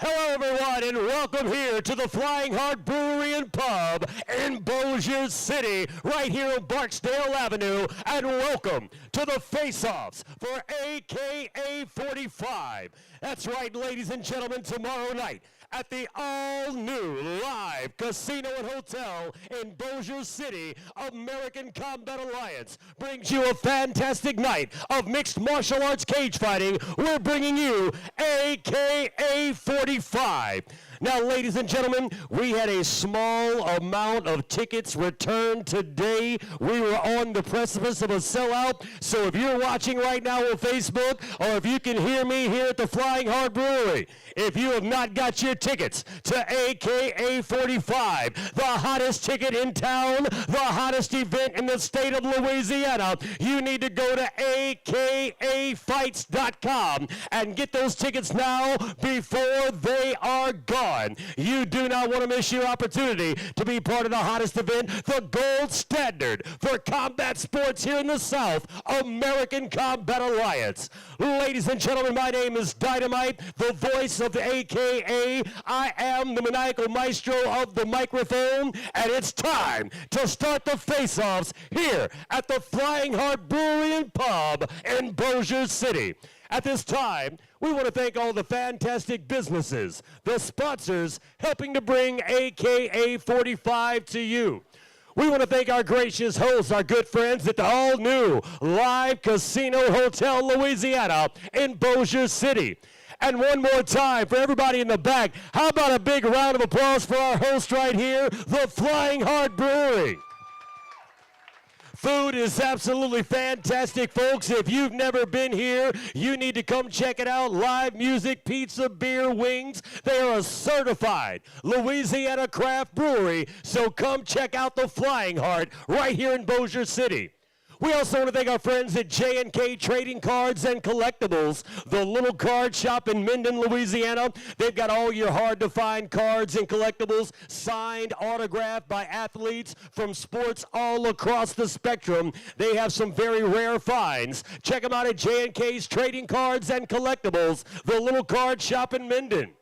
Hello, everyone, and welcome here to the Flying Heart Brewery and Pub in Bossier City, right here on Barksdale Avenue, and welcome to the Face-Offs for AKA 45. That's right, ladies and gentlemen, tomorrow night at the all-new live casino and hotel in Bossier City, American Combat Alliance brings you a fantastic night of mixed martial arts cage fighting. We're bringing you AKA 45. Now, ladies and gentlemen, we had a small amount of tickets returned today. We were on the precipice of a sellout. So if you're watching right now on Facebook, or if you can hear me here at the Flying Heart Brewery, if you have not got your tickets to AKA 45, the hottest ticket in town, the hottest event in the state of Louisiana, you need to go to akafights.com and get those tickets now before they are gone. You do not want to miss your opportunity to be part of the hottest event, the gold standard for combat sports here in the South, American Combat Alliance. Ladies and gentlemen, my name is Dynamite, the voice of the AKA. I am the maniacal maestro of the microphone, and it's time to start the face-offs here at the Flying Heart Brewery and Pub in Bossier City. At this time, we want to thank all the fantastic businesses, the sponsors, helping to bring AKA 45 to you. We want to thank our gracious hosts, our good friends at the all-new Live Casino Hotel Louisiana in Bossier City. And one more time, for everybody in the back, how about a big round of applause for our host right here, the Flying Heart Brewery. Food is absolutely fantastic, folks. If you've never been here, you need to come check it out. Live music, pizza, beer, wings. They are a certified Louisiana craft brewery, so come check out the Flying Heart right here in Bossier City. We also want to thank our friends at J&K Trading Cards and Collectibles, the little card shop in Minden, Louisiana. They've got all your hard-to-find cards and collectibles, signed, autographed by athletes from sports all across the spectrum. They have some very rare finds. Check them out at J&K's Trading Cards and Collectibles, the little card shop in Minden.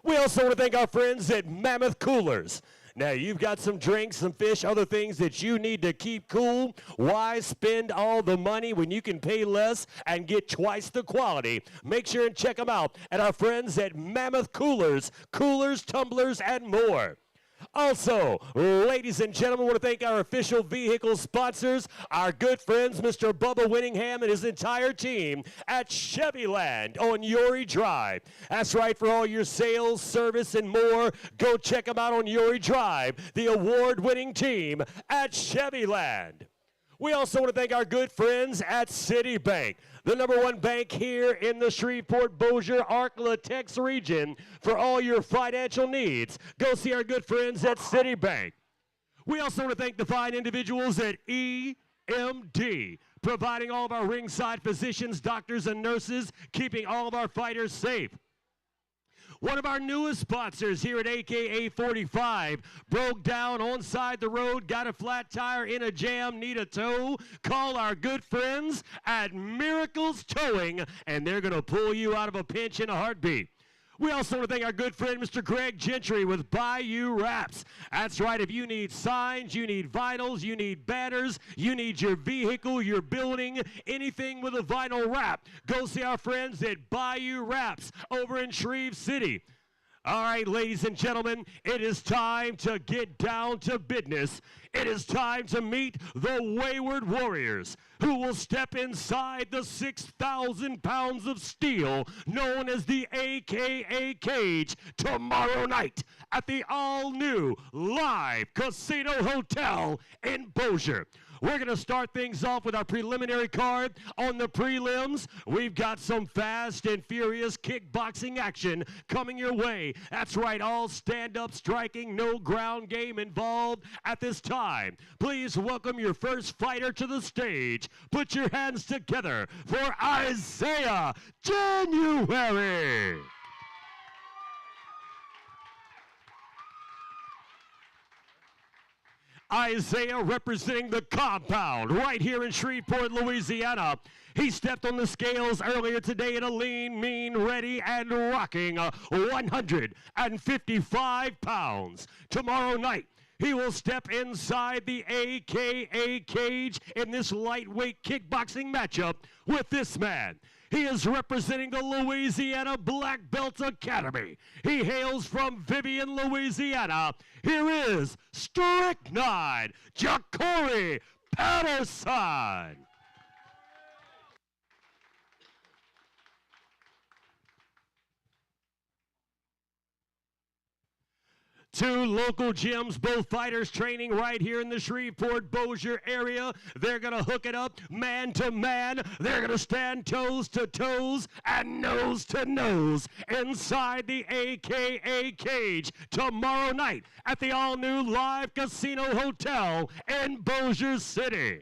We also want to thank our friends at Mammoth Coolers. Now, you've got some drinks, some fish, other things that you need to keep cool. Why spend all the money when you can pay less and get twice the quality? Make sure and check them out at our friends at Mammoth Coolers, coolers, tumblers, and more. Also, ladies and gentlemen, I want to thank our official vehicle sponsors, our good friends, Mr. Bubba Winningham and his entire team at Chevyland on Yory Drive. That's right, for all your sales, service, and more, go check them out on Yory Drive, the award-winning team at Chevyland. We also want to thank our good friends at Citibank, the #1 bank here in the Shreveport, Bossier, Arklatex region. For all your financial needs, go see our good friends at Citibank. We also want to thank the fine individuals at EMD, providing all of our ringside physicians, doctors, and nurses, keeping all of our fighters safe. One of our newest sponsors here at AKA 45 broke down on side the road, got a flat tire in a jam, need a tow. Call our good friends at Miracles Towing, and they're going to pull you out of a pinch in a heartbeat. We also want to thank our good friend, Mr. Greg Gentry with Bayou Wraps. That's right, if you need signs, you need vinyls, you need banners, you need your vehicle, your building, anything with a vinyl wrap, go see our friends at Bayou Wraps over in Shreve City. All right, ladies and gentlemen, it is time to get down to business. It is time to meet the Wayward Warriors, who will step inside the 6,000 pounds of steel known as the AKA Cage tomorrow night at the all-new Live Casino Hotel in Bossier. We're going to start things off with our preliminary card. On the prelims, we've got some fast and furious kickboxing action coming your way. That's right, all stand-up striking, no ground game involved at this time. Please welcome your first fighter to the stage. Put your hands together for Isaiah January. Isaiah representing the compound right here in Shreveport, Louisiana. He stepped on the scales earlier today at a lean, mean, ready, and rocking 155 pounds. Tomorrow night, he will step inside the AKA cage in this lightweight kickboxing matchup with this man. He is representing the Louisiana Black Belt Academy. He hails from Vivian, Louisiana. Here is Strychnine Ja'Cory Patterson. Two local gyms, both fighters training right here in the Shreveport, Bossier area. They're going to hook it up man to man. They're going to stand toes to toes and nose to nose inside the AKA cage tomorrow night at the all-new Live Casino Hotel in Bossier City.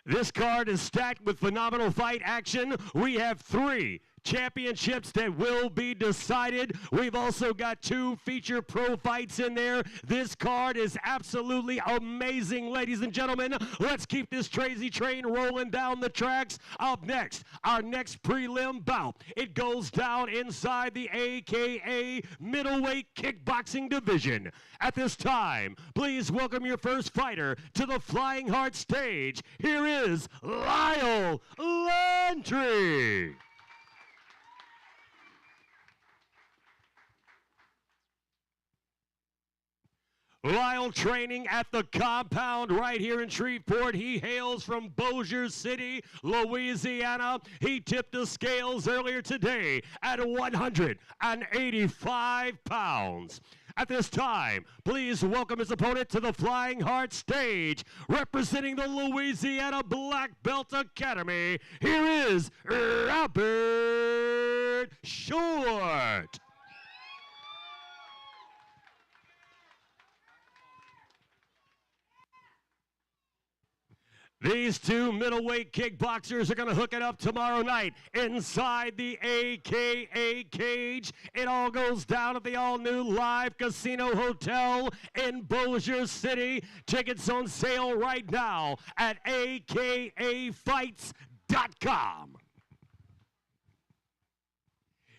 This card is stacked with phenomenal fight action. We have 3 championships that will be decided. We've also got 2 feature pro fights in there. This card is absolutely amazing, ladies and gentlemen. Let's keep this crazy train rolling down the tracks. Up next, our next prelim bout. It goes down inside the AKA middleweight kickboxing division. At this time, please welcome your first fighter to the Flying Heart stage. Here is Lyle Landry. Lyle training at the compound right here in Shreveport. He hails from Bossier City, Louisiana. He tipped the scales earlier today at 185 pounds. At this time, please welcome his opponent to the Flying Heart stage, representing the Louisiana Black Belt Academy. Here is Robert Short. These 2 middleweight kickboxers are going to hook it up tomorrow night inside the AKA cage. It all goes down at the all-new Live Casino Hotel in Bossier City. Tickets on sale right now at akafights.com.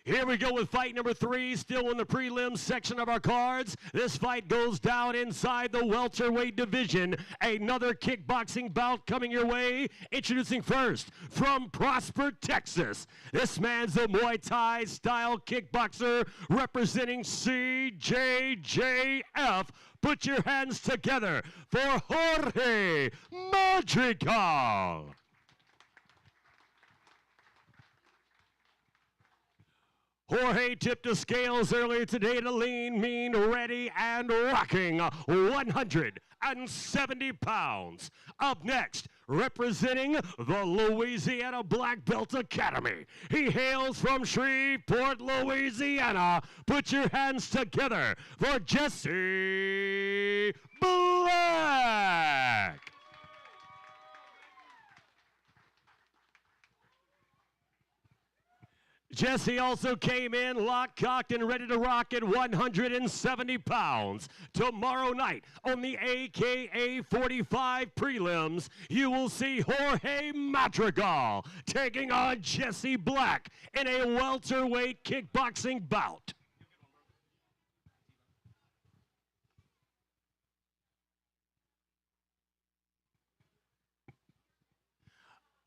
Here we go with fight number 3, still in the prelim section of our cards. This fight goes down inside the welterweight division. Another kickboxing bout coming your way. Introducing first, from Prosper, Texas. This man's a Muay Thai style kickboxer representing CJJF. Put your hands together for Jorge Madrigal. Jorge tipped the scales earlier today to lean, mean, ready, and rocking 170 pounds. Up next, representing the Louisiana Black Belt Academy. He hails from Shreveport, Louisiana. Put your hands together for Jesse Black. Jesse also came in locked, cocked, and ready to rock at 170 pounds. Tomorrow night on the AKA 45 prelims, you will see Jorge Madrigal taking on Jesse Black in a welterweight kickboxing bout.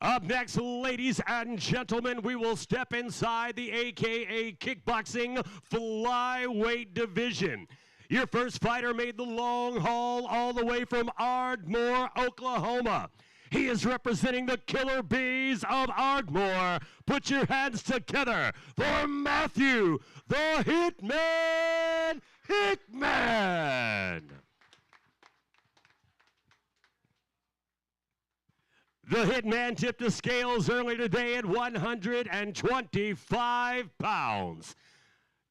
Up next, ladies and gentlemen, we will step inside the AKA kickboxing flyweight division. Your first fighter made the long haul all the way from Ardmore, Oklahoma. He is representing the Killer Bees of Ardmore. Put your hands together for Matthew, the Hitman Hickman. The Hitman tipped the scales early today at 125 pounds.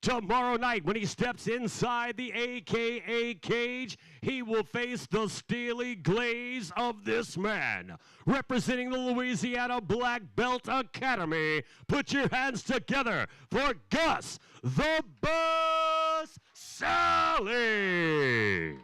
Tomorrow night, when he steps inside the AKA cage, he will face the steely glaze of this man. Representing the Louisiana Black Belt Academy, put your hands together for Gus the Bus Sally.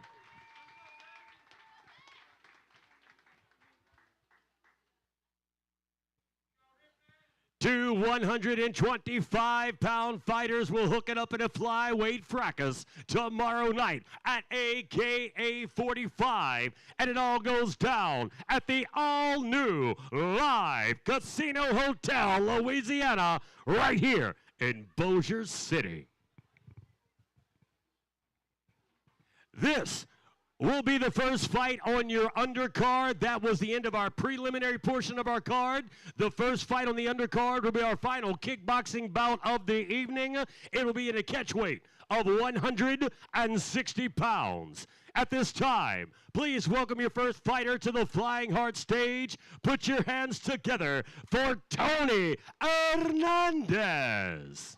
Two 125-pound fighters will hook it up in a flyweight fracas tomorrow night at AKA 45, and it all goes down at the all-new Live Casino Hotel, Louisiana, right here in Bossier City. This will be the first fight on your undercard. That was the end of our preliminary portion of our card. The first fight on the undercard will be our final kickboxing bout of the evening. It will be in a catchweight of 160 pounds. At this time, please welcome your first fighter to the Flying Heart stage. Put your hands together for Tony Hernandez.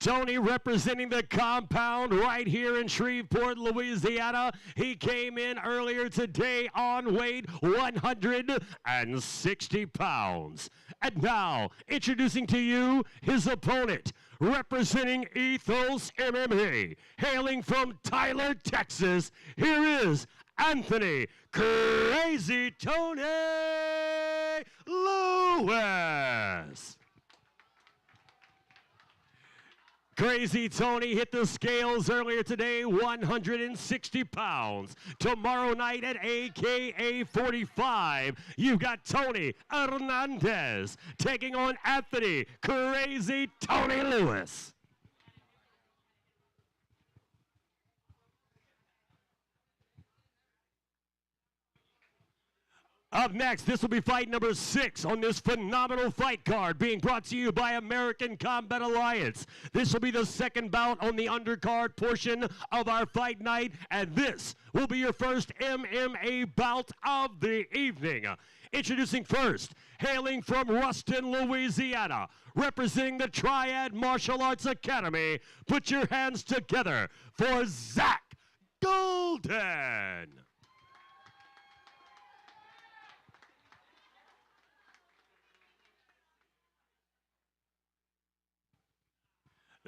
Tony representing the compound right here in Shreveport, Louisiana. He came in earlier today on weight 160 pounds. And now, introducing to you his opponent, representing Ethos MMA, hailing from Tyler, Texas. Here is Anthony Crazy Tony Lewis. Crazy Tony hit the scales earlier today, 160 pounds. Tomorrow night at AKA 45, you've got Tony Hernandez taking on Anthony Crazy Tony Lewis. Up next, this will be fight number 6 on this phenomenal fight card being brought to you by American Combat Alliance. This will be the second bout on the undercard portion of our fight night, and this will be your first MMA bout of the evening. Introducing first, hailing from Ruston, Louisiana, representing the Triad Martial Arts Academy, put your hands together for Zach Golden.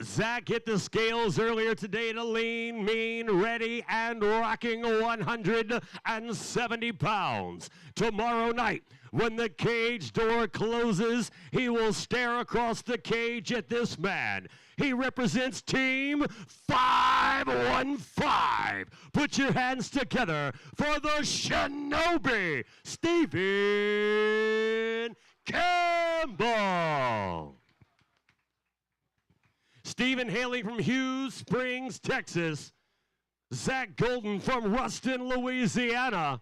Zach hit the scales earlier today to lean, mean, ready, and rocking 170 pounds. Tomorrow night, when the cage door closes, he will stare across the cage at this man. He represents Team 515. Put your hands together for the Shinobi, Stephen Campbell. Stephen hailing from Hughes Springs, Texas. Zach Golden from Ruston, Louisiana.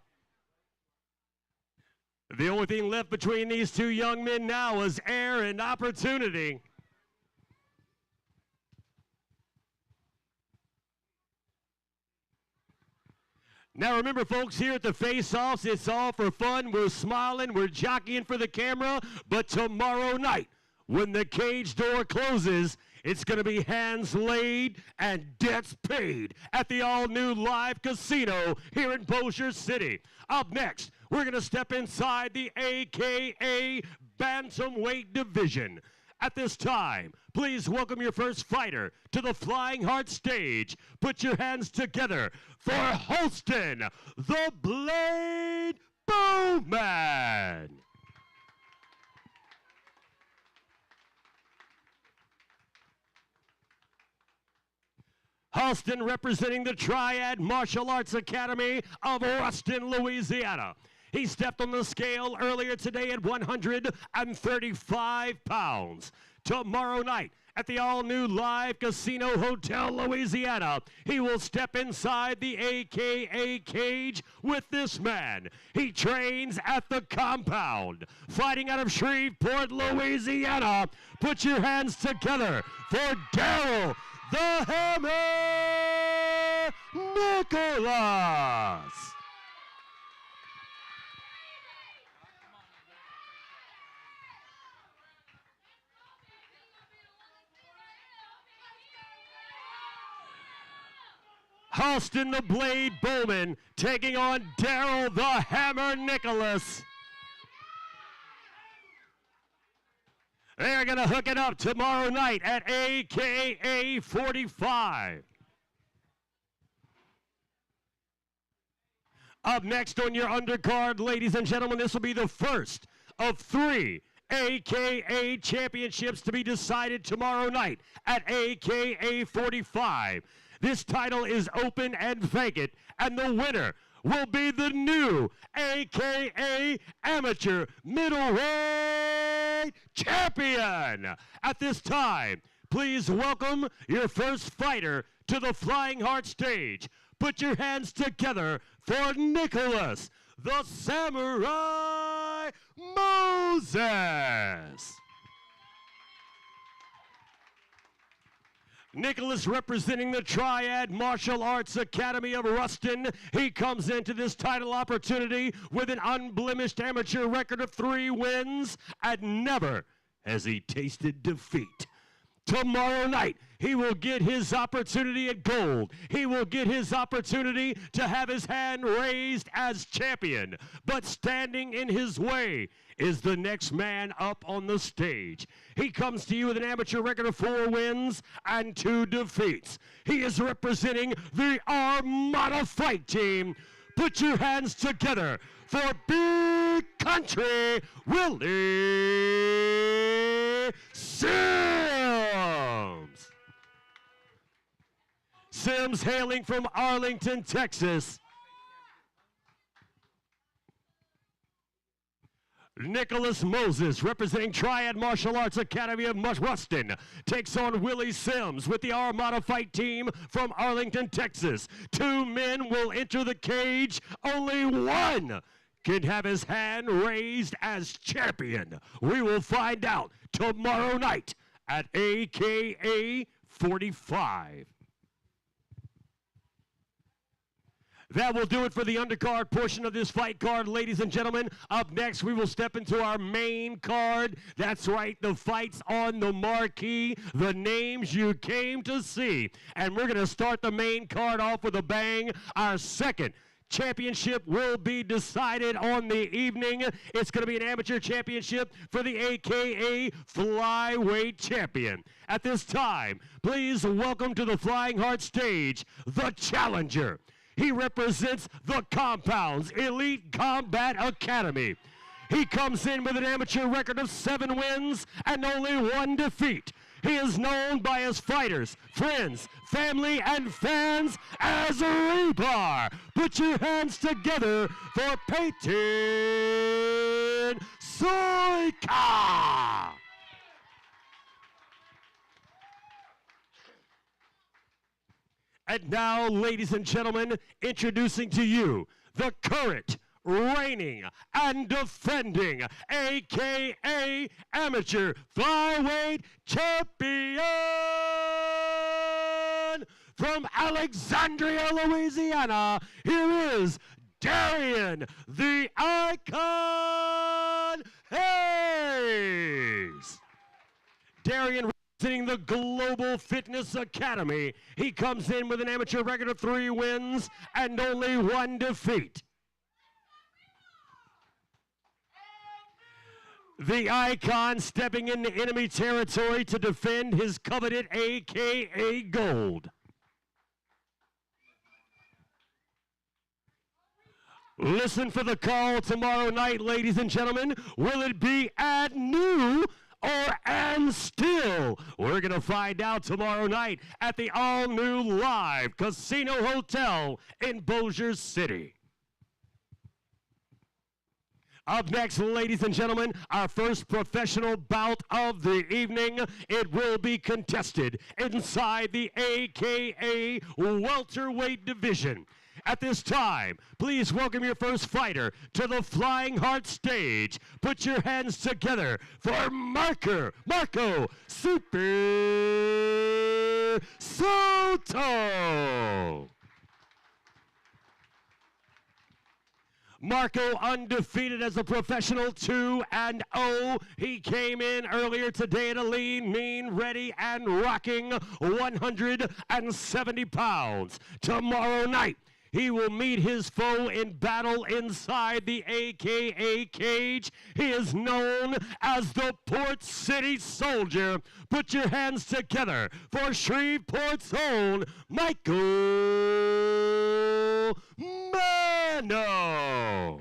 The only thing left between these two young men now is air and opportunity. Now remember, folks, here at the Face-Offs, it's all for fun. We're smiling, we're jockeying for the camera, but tomorrow night, when the cage door closes, it's going to be hands laid and debts paid at the all-new Live Casino here in Bossier City. Up next, we're going to step inside the AKA Bantamweight division. At this time, please welcome your first fighter to the Flying Heart stage. Put your hands together for Holston, the Blade Bowman. Holston representing the Triad Martial Arts Academy of Ruston, Louisiana. He stepped on the scale earlier today at 135 pounds. Tomorrow night at the all-new Live Casino Hotel, Louisiana, he will step inside the AKA cage with this man. He trains at the compound, fighting out of Shreveport, Louisiana. Put your hands together for Daryl the Hammer Nicholas. Austin the Blade Bowman taking on Daryl the Hammer Nicholas. They're going to hook it up tomorrow night at AKA 45. Up next on your undercard, ladies and gentlemen, this will be the first of 3 AKA championships to be decided tomorrow night at AKA 45. This title is open and vacant, and the winner will be the new AKA Amateur Middleweight Champion. At this time, please welcome your first fighter to the Flying Heart stage. Put your hands together for Nicholas, the Samurai Moses. Nicholas representing the Triad Martial Arts Academy of Ruston. He comes into this title opportunity with an unblemished amateur record of 3 wins, and never has he tasted defeat. Tomorrow night, he will get his opportunity at gold. He will get his opportunity to have his hand raised as champion. But standing in his way is the next man up on the stage. He comes to you with an amateur record of 4 wins and 2 defeats. He is representing the Armada Fight Team. Put your hands together for Big Country Willie Sims. Sims hailing from Arlington, Texas. Nicholas Moses, representing Triad Martial Arts Academy of Ruston, takes on Willie Sims with the Armada Fight Team from Arlington, Texas. 2 men will enter the cage. Only one can have his hand raised as champion. We will find out tomorrow night at AKA 45. That will do it for the undercard portion of this fight card, ladies and gentlemen. Up next, we will step into our main card. That's right, the fights on the marquee, the names you came to see. And we're going to start the main card off with a bang. Our second championship will be decided on the evening. It's going to be an amateur championship for the AKA Flyweight Champion. At this time, please welcome to the Flying Heart stage, the challenger. He represents the Compound's Elite Combat Academy. He comes in with an amateur record of 7 wins and only 1 defeat. He is known by his fighters, friends, family, and fans as Rebar. Put your hands together for Peyton Soika. And now, ladies and gentlemen, introducing to you the current, reigning, and defending AKA Amateur Flyweight Champion from Alexandria, Louisiana. Here is Darian the Icon Hayes. Darian representing the Global Fitness Academy. He comes in with an amateur record of 3 wins and only 1 defeat. The Icon stepping into enemy territory to defend his coveted AKA gold. Listen for the call tomorrow night, ladies and gentlemen. Will it be at new or and still? We're going to find out tomorrow night at the all-new Live Casino Hotel in Bossier City. Up next, ladies and gentlemen, our first professional bout of the evening. It will be contested inside the AKA welterweight division. At this time, please welcome your first fighter to the Flying Heart stage. Put your hands together for Marco Super Soto. Marco undefeated as a professional, 2-0. He came in earlier today at a lean, mean, ready, and rocking 170 pounds. Tomorrow night, he will meet his foe in battle inside the AKA cage. He is known as the Port City Soldier. Put your hands together for Shreveport's own Michael Mano.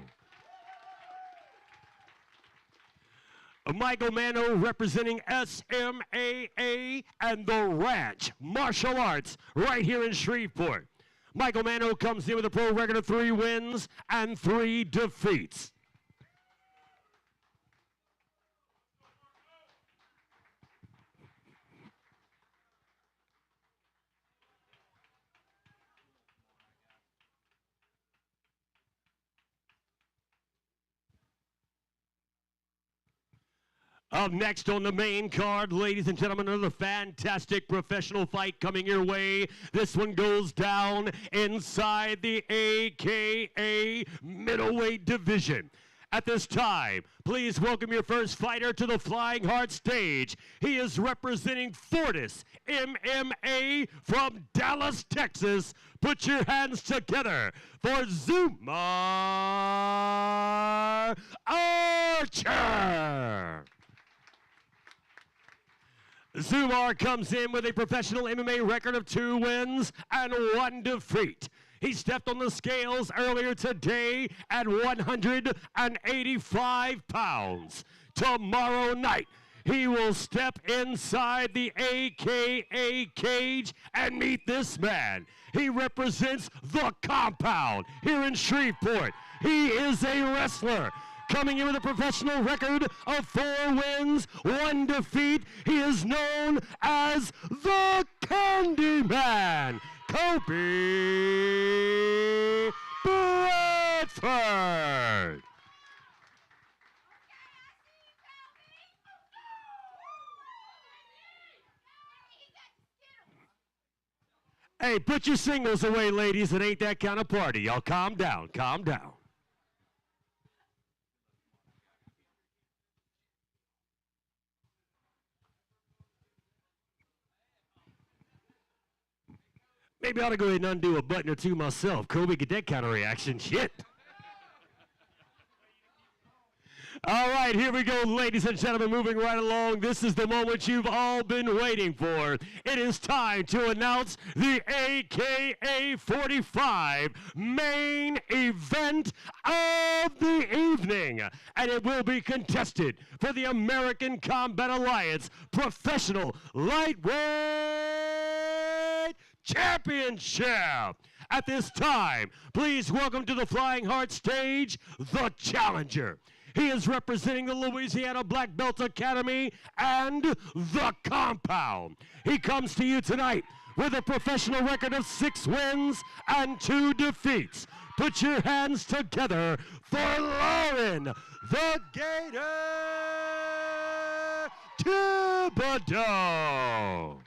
Michael Mano representing SMAA and the Ranch Martial Arts right here in Shreveport. Michael Mano comes in with a pro record of 3 wins and 3 defeats. Up next on the main card, ladies and gentlemen, another fantastic professional fight coming your way. This one goes down inside the AKA middleweight division. At this time, please welcome your first fighter to the Flying Heart stage. He is representing Fortis MMA from Dallas, Texas. Put your hands together for Zumar Archer. Zumar comes in with a professional MMA record of 2 wins and 1 defeat. He stepped on the scales earlier today at 185 pounds. Tomorrow night, he will step inside the AKA cage and meet this man. He represents the compound here in Shreveport. He is a wrestler. Coming in with a professional record of 4 wins, 1 defeat, he is known as the Candyman, Kobe Bradford. Hey, put your singles away, ladies. It ain't that kind of party. Y'all calm down, calm down. Maybe I ought to go ahead and undo a button or 2 myself. Kobe, get that kind of reaction. Shit. All right, here we go, ladies and gentlemen, moving right along. This is the moment you've all been waiting for. It is time to announce the AKA 45 main event of the evening. And it will be contested for the American Combat Alliance Professional Lightweight Championship. At this time, please welcome to the Flying Heart stage, the challenger. He is representing the Louisiana Black Belt Academy and the compound. He comes to you tonight with a professional record of 6 wins and 2 defeats. Put your hands together for Lauren, the Gator Thibodeau.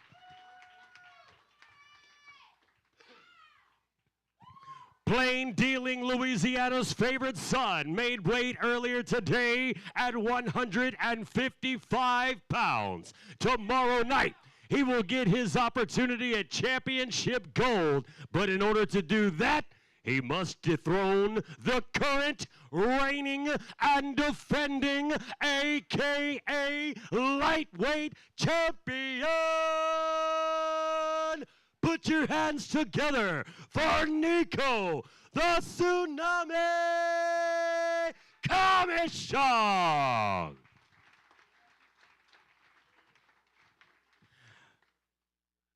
Plain dealing Louisiana's favorite son made weight earlier today at 155 pounds. Tomorrow night, he will get his opportunity at championship gold. But in order to do that, he must dethrone the current reigning and defending AKA lightweight champion. Put your hands together for Nico, the Tsunami Commission.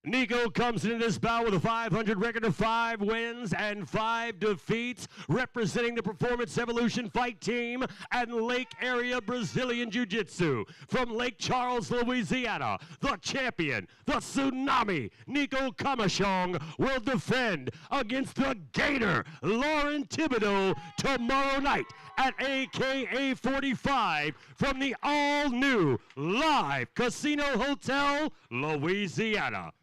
Nico comes into this bout with a 500 record of 5 wins and 5 defeats, representing the Performance Evolution Fight Team and Lake Area Brazilian Jiu-Jitsu. From Lake Charles, Louisiana, the champion, the Tsunami, Nico Kamashong, will defend against the Gator, Lauren Thibodeau, tomorrow night at AKA 45 from the all-new Live Casino Hotel, Louisiana.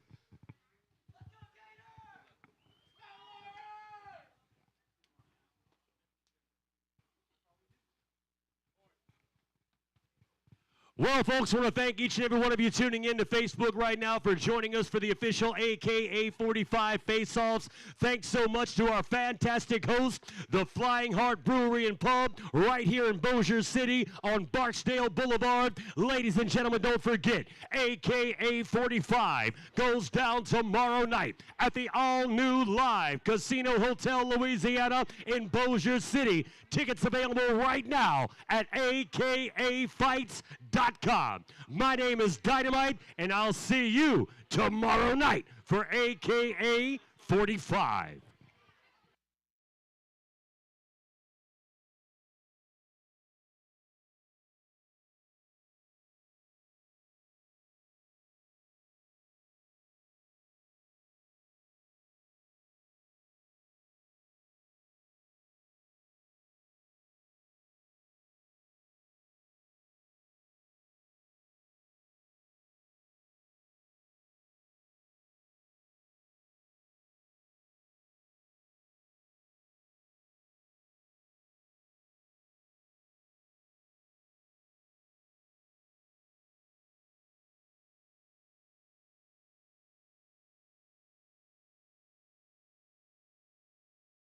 Well, folks, I want to thank each and every one of you tuning in to Facebook right now for joining us for the official AKA 45 Face-Offs. Thanks so much to our fantastic host, the Flying Heart Brewery and Pub, right here in Bossier City on Barksdale Boulevard. Ladies and gentlemen, don't forget, AKA 45 goes down tomorrow night at the all-new Live Casino Hotel Louisiana in Bossier City. Tickets available right now at akafights.com. My name is Dynamite, and I'll see you tomorrow night for AKA 45.